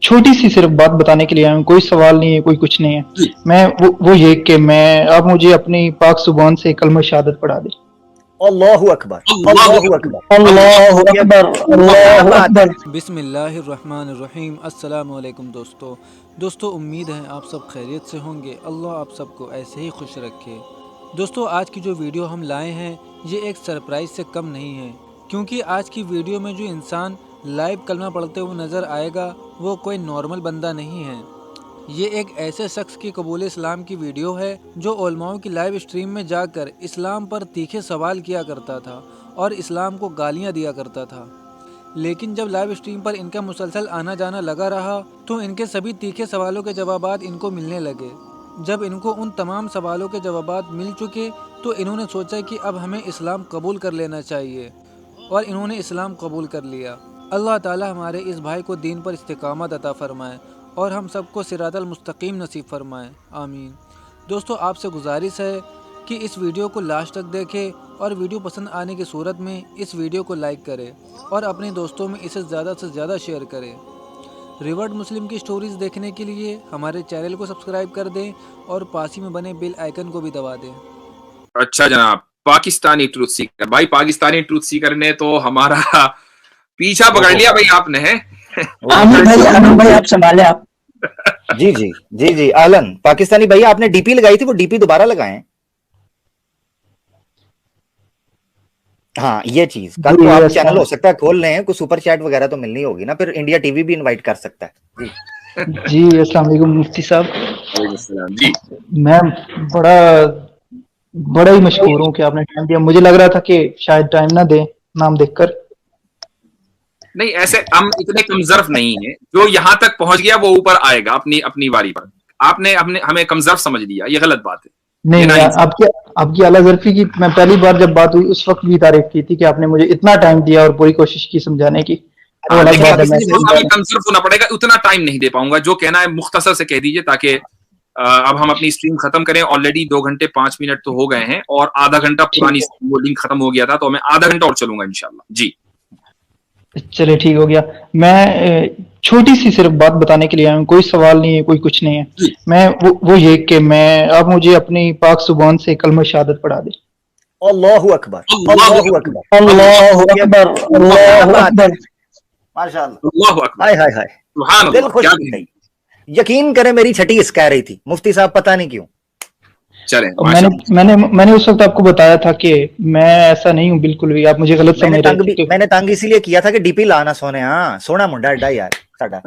छोटी सी सिर्फ बात बताने के लिए आया हूँ, कोई सवाल नहीं है, कोई कुछ नहीं है। जी मैं वो ये कि मैं आप मुझे अपनी पाक जुबान से कलमा शहादत पढ़ा दें। अल्लाहु अकबर, अल्लाह अल्लाहु अकबर, अल्लाहु अकबर, क्या अल्लाहु बात है। अकबर। बिस्मिल्लाहिर्रहमानिर्रहीम। अस्सलामु अलैकुम दोस्तों, उम्मीद है आप सब खैरियत से होंगे। अल्लाह आप सबको ऐसे ही खुश रखे। दोस्तों, आज की जो वीडियो हम लाए हैं ये एक सरप्राइज़ से कम नहीं है, क्योंकि आज की वीडियो में जो इंसान लाइव कलमा पढ़ते हुए नज़र आएगा वो कोई नॉर्मल बंदा नहीं है। ये एक ऐसे शख्स की कबूल इस्लाम की वीडियो है जो उलमाओं की लाइव स्ट्रीम में जाकर इस्लाम पर तीखे सवाल किया करता था और इस्लाम को गालियां दिया करता था। लेकिन जब लाइव स्ट्रीम पर इनका मुसलसल आना जाना लगा रहा तो इनके सभी तीखे सवालों के जवाबात इनको मिलने लगे। जब इनको उन तमाम सवालों के जवाबात मिल चुके तो इन्होंने सोचा कि अब हमें इस्लाम कबूल कर लेना चाहिए, और इन्होंने इस्लाम कबूल कर लिया। अल्लाह ताला हमारे इस भाई को दीन पर इस्तिकामत अता फरमाए और हम सबको सिरातल मुस्तकीम नसीब फरमाए, आमीन। दोस्तों, आपसे गुजारिश है कि इस वीडियो को लास्ट तक देखें और वीडियो पसंद आने की सूरत में इस वीडियो को लाइक करें और अपने दोस्तों में इसे ज़्यादा से ज़्यादा शेयर करें। रिवर्ड मुस्लिम की स्टोरीज़ देखने के लिए हमारे चैनल को सब्सक्राइब कर दें और पास ही में बने बेल आइकन को भी दबा दें। अच्छा जनाब, पाकिस्तानी ट्रूथ सीकर भाई, पाकिस्तानी ट्रूथ सीकर ने तो हमारा पीछा पकड़ लिया भाई आपने है। आमिर भाई आप संभाले आप। जी जी जी जी, आलन पाकिस्तानी भैया, आपने डीपी लगाई थी, वो डीपी दोबारा लगाएं। हाँ, ये चीज कल को आप चैनल हो सकता है खोल रहे हैं, कुछ सुपर चैट वगैरह तो मिलनी होगी ना, फिर इंडिया टीवी भी इनवाइट कर सकता है। जी अस्सलाम वालेकुम मुफ्ती साहब। जी मैं बड़ा ही मशहूर हूँ कि आपने टाइम दिया। मुझे लग रहा था कि शायद टाइम ना दे नाम देखकर। नहीं, ऐसे हम इतने कमजर्फ नहीं है, जो यहाँ तक पहुंच गया वो ऊपर आएगा अपनी अपनी बारी पर। आपने हमें कमजर्फ समझ लिया, ये गलत बात है। नहीं, आपकी आला ज़र्फी की मैं पहली बार जब बात हुई उस वक्त भी तारीफ की थी कि आपने मुझे इतना टाइम दिया और पूरी कोशिश की समझाने की। कमजर्फ होना पड़ेगा, उतना टाइम नहीं दे पाऊंगा। जो कहना है मुख्तसर से कह दीजिए, ताकि अब हम अपनी स्ट्रीम खत्म करें। ऑलरेडी 2 घंटे 5 मिनट तो हो गए हैं और आधा घंटा पुरानी वो लिंक खत्म हो गया था, तो मैं आधा घंटा और चलूंगा इंशाल्लाह। जी चले, ठीक हो गया। मैं छोटी सी सिर्फ बात बताने के लिए आया हूँ, कोई सवाल नहीं है, कोई कुछ नहीं है। मैं वो ये कि आप मुझे अपनी पाक जुबान से कलमा शहादत पढ़ा दें। अल्लाहु अकबर, अल्लाहु अकबर, अल्लाहु अकबर, अल्लाहु अकबर। माशाअल्लाह, अल्लाहु अकबर, हाय हाय हाय, सुभान दिल अल्लाह। खुश हो गई। यकीन करें मेरी छठी इस कह रही थी मुफ्ती साहब, पता नहीं क्यों। चलें, मैंने उस वक्त आपको बताया था कि मैं ऐसा नहीं हूँ बिल्कुल भी, आप मुझे गलत समझ रहे थे। मैंने तंग इसीलिए किया था कि डीपी लाना सोने। हाँ, सोना मुंडा अड्डा यार साडा।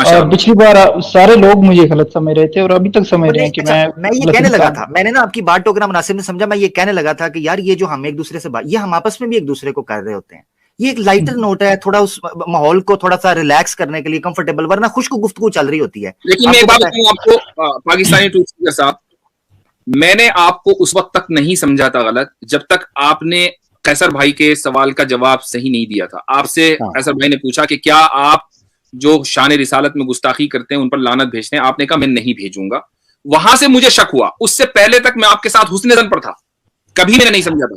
और पिछली बार सारे लोग मुझे गलत समझ रहे थे और अभी तक समझ रहे हैं कि मैं ये कहने लगा था, मैंने ना आपकी बात टोकना मुनासिब नहीं समझा। मैं ये कहने लगा था कि यार ये जो हम एक दूसरे से बात, ये हम आपस में भी एक दूसरे को कर रहे होते हैं, ये एक लाइटर नोट है, थोड़ा उस माहौल को थोड़ा सा रिलैक्स करने के लिए, कंफर्टेबल, वरना खुश्क गुफ्तगू चल रही होती है। लेकिन मैं एक बात बताऊं आपको, पाकिस्तानी ट्रूथ सीकर साहब, मैंने आपको उस वक्त तक नहीं समझा था गलत जब तक आपने कैसर भाई के सवाल का जवाब सही नहीं दिया था। आपसे कैसर भाई ने पूछा कि क्या आप जो शान रिसालत में गुस्ताखी करते हैं उन पर लानत भेजते हैं, आपने कहा मैं नहीं भेजूंगा। वहां से मुझे शक हुआ, उससे पहले तक मैं आपके साथ हुस्न ज़न पर था, कभी मैंने नहीं समझा था।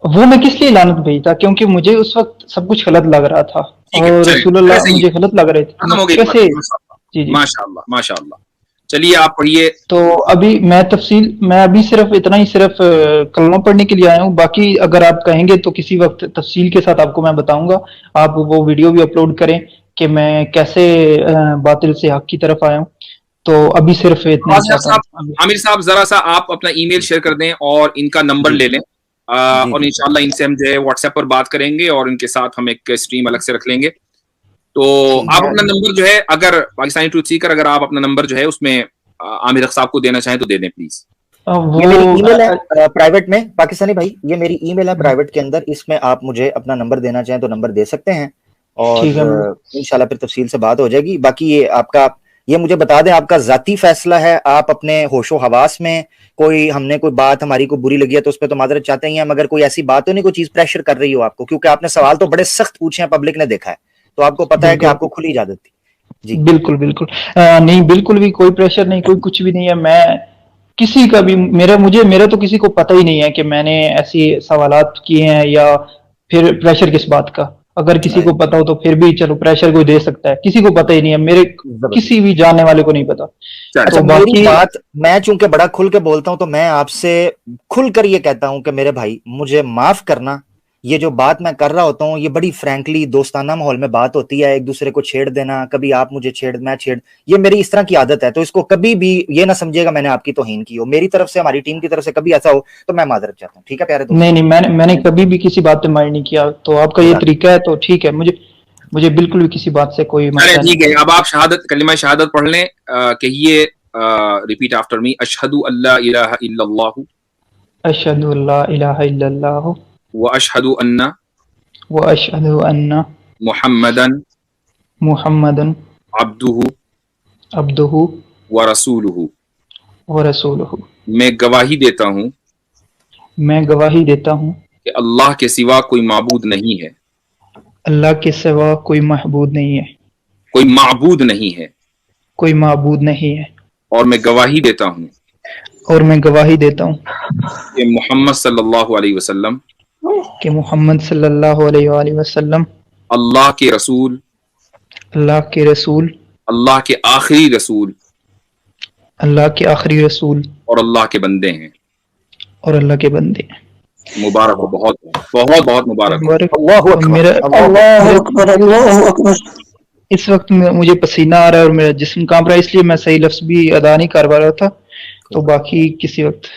वो मैं किस लिए लानत भेजता, क्योंकि मुझे उस वक्त सब कुछ गलत लग रहा था और रसूलुल्लाह मुझे गलत लग रहे थे। कैसे? जी माशाअल्लाह माशाअल्लाह। चलिए आप पढ़िए। तो अभी मैं अभी सिर्फ इतना ही सिर्फ कलमा पढ़ने के लिए आया हूँ। बाकी अगर आप कहेंगे तो किसी वक्त तफसील के साथ आपको मैं बताऊंगा। आप वो वीडियो भी अपलोड करें कि मैं कैसे बातिल से हक की तरफ आया हूँ। तो अभी सिर्फ इतना। आमिर साहब जरा सा आप अपना ईमेल शेयर कर दें और इनका नंबर ले लें, और इंशाल्लाह इनसे हम जो है व्हाट्सएप पर बात करेंगे और इनके साथ हम एक स्ट्रीम अलग से रख लेंगे। तो आप अपना नंबर जो है, अगर पाकिस्तानी ट्रूथ सीकर, अगर आप अपना नंबर जो है उसमें आमिर साहब को देना चाहें तो दे दें प्लीज। ये मेरी ईमेल है प्राइवेट में, पाकिस्तानी भाई, ये मेरी ईमेल है प्राइवेट के अंदर, इसमें आप मुझे अपना नंबर देना चाहें तो नंबर दे सकते हैं और इंशाल्लाह फिर तफसील से बात हो जाएगी। बाकी ये आपका, ये मुझे बता दें, आपका जाती फैसला है। आप अपने होशो हवास में हमने कोई बात हमारी को बुरी लगी है तो उस पर तो माजरत चाहते हैं, मगर कोई ऐसी बात तो नहीं, कोई चीज प्रेशर कर रही हो आपको, क्योंकि आपने सवाल तो बड़े सख्त पूछे हैं, पब्लिक ने देखा है, तो आपको पता है कि आपको खुली इजाजत थी। जी बिल्कुल बिल्कुल नहीं, बिल्कुल भी कोई प्रेशर नहीं, कोई कुछ भी नहीं है। मैं किसी का भी मेरा तो किसी को पता ही नहीं है कि मैंने ऐसी सवालात किए हैं, या फिर प्रेशर किस बात का। अगर किसी को पता हो तो फिर भी चलो प्रेशर कोई दे सकता है, किसी को पता ही नहीं है, मेरे किसी भी जानने वाले को नहीं पता। अच्छा, मेरी बात, मैं चूंकि बड़ा खुल के बोलता हूं तो मैं आपसे खुलकर ये कहता हूं कि मेरे भाई मुझे माफ करना, ये जो बात मैं कर रहा होता हूँ ये बड़ी फ्रैंकली दोस्ताना माहौल में बात होती है, एक दूसरे को छेड़ देना, कभी आप मुझे छेड़ मैं छेड़, ये मेरी इस तरह की आदत है, तो इसको कभी भी ये ना समझिएगा मैंने आपकी तौहीन की हो, मेरी तरफ से हमारी टीम की तरफ से कभी ऐसा हो तो मैं माजरत चाहता हूँ, ठीक है प्यारे दोस्त? नहीं मैंने कभी भी किसी बात पे माइंड नहीं किया, तो आपका ये तरीका है तो ठीक है, मुझे बिल्कुल भी किसी बात से कोई मसला नहीं है। अब आप शहादत, कलिमा शहादत पढ़ लें, कहिए रिपीट आफ्टर मी, अशहदु अल्ला इलाहा इल्लल्लाहु, अशहदु अल्ला इलाहा इल्लल्लाहु, व अशहदु अन्ना मुहम्मदन अब्दुहु व रसूलुहु। मैं गवाही देता हूँ कि अल्लाह के सिवा कोई माबूद नहीं है, अल्लाह के सिवा कोई महबूद नहीं है, कोई माबूद नहीं है, कोई माबूद नहीं है, और मैं गवाही देता हूँ कि मोहम्मद सल्लल्लाहु अलैहि वसल्लम अल्लाह के रसूल, अल्लाह के आखिरी रसूल और अल्लाह के बंदे हैं, मुबारक हो, बहुत बहुत बहुत मुबारक। इस वक्त मुझे पसीना आ रहा है और मेरा जिस्म कांप रहा है, इसलिए मैं सही लफ्ज भी अदा नहीं कर पा रहा था, तो बाकी किसी वक्त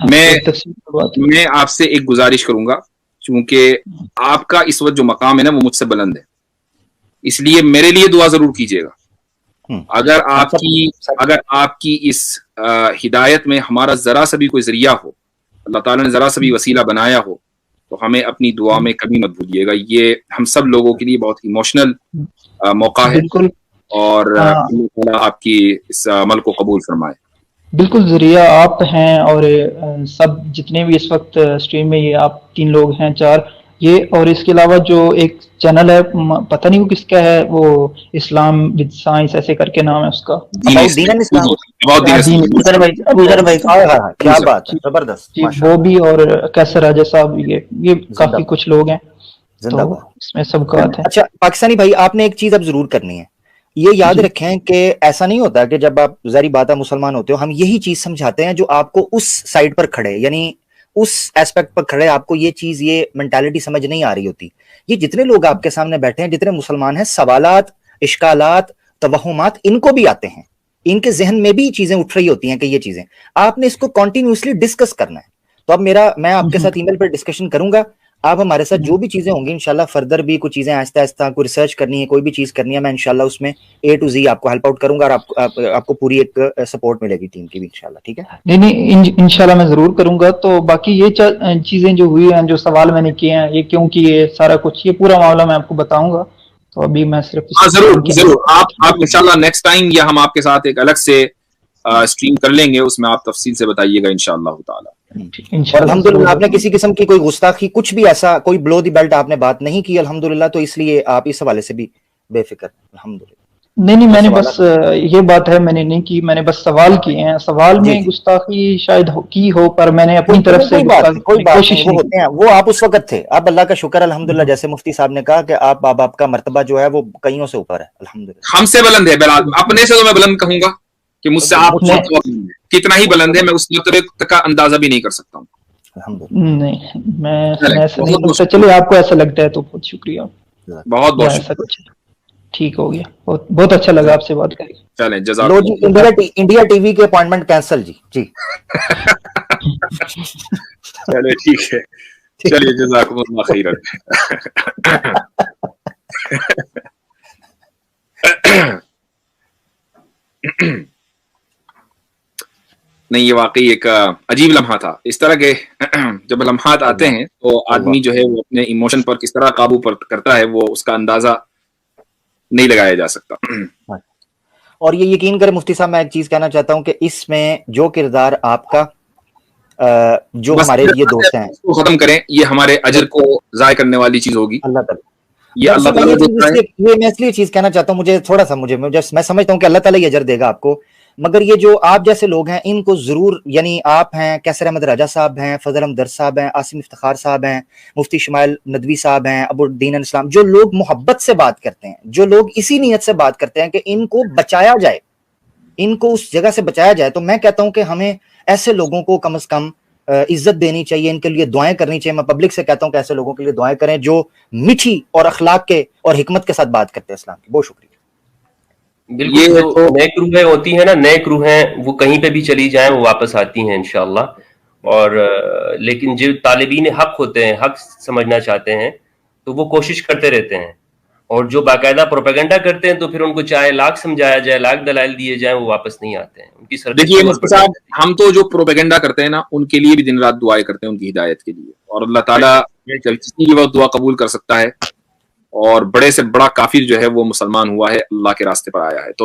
मैं आपसे एक गुजारिश करूंगा, क्योंकि आपका इस वक्त जो मकाम है ना वो मुझसे बुलंद है, इसलिए मेरे लिए दुआ जरूर कीजिएगा। अगर आपकी इस हिदायत में हमारा जरा सा भी कोई जरिया हो, अल्लाह ताला ने जरा सा भी वसीला बनाया हो, तो हमें अपनी दुआ में कभी मत भूलिएगा। ये हम सब लोगों के लिए बहुत इमोशनल मौका है, और आपकी इस अमल को कबूल फरमाए। बिल्कुल, जरिया आप हैं, और सब जितने भी इस वक्त स्ट्रीम में ये आप 3 लोग हैं, 4 ये, और इसके अलावा जो एक चैनल है, पता नहीं वो किसका है, वो इस्लाम विद साइंस ऐसे करके नाम है उसका, क्या बात है, जबरदस्त, वो भी, और कैसर राजा साहब, ये काफी कुछ लोग हैं, तो इसमें सबका है। अच्छा पाकिस्तानी भाई, आपने एक चीज अब जरूर करनी है, ये याद रखें कि ऐसा नहीं होता कि जब आप ज़ाहिर बात है मुसलमान होते हो, हम यही चीज समझाते हैं जो आपको उस साइड पर खड़े, यानी उस एस्पेक्ट पर खड़े, आपको ये चीज, ये मेंटालिटी समझ नहीं आ रही होती। ये जितने लोग आपके सामने बैठे हैं, जितने मुसलमान हैं, सवालात, इश्कालात, तवहुमात इनको भी आते हैं, इनके जहन में भी चीजें उठ रही होती हैं कि ये चीजें आपने इसको कॉन्टिन्यूसली डिस्कस करना है। तो अब मैं आपके साथ ईमेल पर डिस्कशन करूंगा, आप हमारे साथ जो भी चीजें होंगी इंशाल्लाह फर्दर भी कुछ चीजें आहिस्ता आहिस्ता कोई रिसर्च करनी है, कोई भी चीज करनी है, मैं इंशाल्लाह उसमें A to Z आपको हेल्प आउट करूंगा, और आपको पूरी एक सपोर्ट मिलेगी टीम की भी इंशाल्लाह, ठीक है? नहीं इंशाल्लाह मैं जरूर करूंगा। तो बाकी ये चीजें जो हुई हैं, जो सवाल मैंने किए हैं, ये क्योंकि ये सारा कुछ, ये पूरा मामला मैं आपको बताऊंगा, तो अभी मैं सिर्फ जरूर आप इंशाल्लाह नेक्स्ट टाइम या हम आपके साथ एक अलग से स्ट्रीम कर लेंगे, उसमें आप तफसील से बताइएगा इंशाअल्लाह ताला। अल्हम्दुलिल्लाह आपने किसी किस्म की कोई गुस्ताखी, कुछ भी ऐसा कोई ब्लो द बेल्ट आपने बात नहीं की अल्हम्दुलिल्लाह, तो इसलिए आप इस हवाले से भी बेफिक्र अल्हम्दुलिल्लाह। नहीं मैंने बस ये बात है, मैंने नहीं की, मैंने बस सवाल किए हैं, सवाल में गुस्ताखी शायद की हो, पर मैंने अपनी तरफ से कोशिश होते हैं, वो आप उस वक्त थे। अब अल्लाह का शुक्र अल्हम्दुलिल्लाह, जैसे मुफ्ती साहब ने कहा कि आपका मर्तबा जो है वो कईयों से ऊपर है अल्हम्दुलिल्लाह। हमसे बुलंद है, अपने से तो मैं बुलंद कहूंगा कि मुझसे आप कितना ही बुलंद है, मैं उस मर्तबे का अंदाजा भी नहीं कर सकता हूँ। नहीं मैं ऐसा नहीं सोचता, चलिए आपको ऐसा लगता है तो बहुत शुक्रिया, बहुत बहुत शुक्रिया, ठीक हो गया, बहुत अच्छा लगा आपसे बात करके। चलें जज़ाकल्लाह। इंडिया टीवी के अपॉइंटमेंट कैंसिल जी चलिए ठीक है, चलिए जज़ाकुमुल्लाह खैरन। नहीं, ये वाकई एक अजीब लम्हा था। इस तरह के जब लम्हात आते हैं तो आदमी जो है वो अपने इमोशन पर किस तरह काबू करता है, वो उसका अंदाजा नहीं लगाया जा सकता। और ये यकीन करें मुफ्ती साहब, मैं एक चीज कहना चाहता हूं कि इसमें जो किरदार आपका, जो हमारे ये दोस्त हैं, उसको खत्म करें, ये हमारे अजर को जाय करने वाली चीज होगी। अल्लाह ताला ये मैं इसलिए चीज कहना चाहता हूँ, मैं समझता हूँ कि अल्लाह ताला ये अजर देगा आपको, مگر یہ جو آپ جیسے لوگ ہیں ان کو ضرور، یعنی آپ ہیں، کیسر احمد راجہ صاحب ہیں، فضل احمد درد صاحب ہیں، عاصم افتخار صاحب ہیں، مفتی شمائل ندوی صاحب ہیں، ابو الدین الاسلام، جو لوگ محبت سے بات کرتے ہیں، جو لوگ اسی نیت سے بات کرتے ہیں کہ ان کو بچایا جائے، ان کو اس جگہ سے بچایا جائے، تو میں کہتا ہوں کہ ہمیں ایسے لوگوں کو کم از کم عزت دینی چاہیے، ان کے لیے دعائیں کرنی چاہیے. میں پبلک سے کہتا ہوں کہ ایسے لوگوں کے لیے دعائیں کریں جو میٹھی اور اخلاق کے اور حکمت کے ساتھ بات کرتے ہیں اسلام کی. بہت شکریہ. بالکل، جو نیک روحیں ہوتی ہیں نا، نیک روحیں وہ کہیں پہ بھی چلی جائیں وہ واپس آتی ہیں انشاءاللہ. اور لیکن جو طالبین حق ہوتے ہیں، حق سمجھنا چاہتے ہیں، تو وہ کوشش کرتے رہتے ہیں، اور جو باقاعدہ پروپیگنڈا کرتے ہیں تو پھر ان کو چاہے لاکھ سمجھایا جائے، لاکھ دلائل دیے جائیں، وہ واپس نہیں آتے ہیں. ان کی سروس. دیکھیے مفتی صاحب، ہم تو جو پروپیگنڈا کرتے ہیں نا ان کے لیے بھی دن رات دعائیں کرتے ہیں، ان کی ہدایت کے لیے، اور اللہ تعالیٰ کسی بھی وقت دعا قبول کر سکتا ہے، اور بڑے سے بڑا کافر جو ہے وہ مسلمان ہوا ہے، اللہ کے راستے پر آیا ہے. تو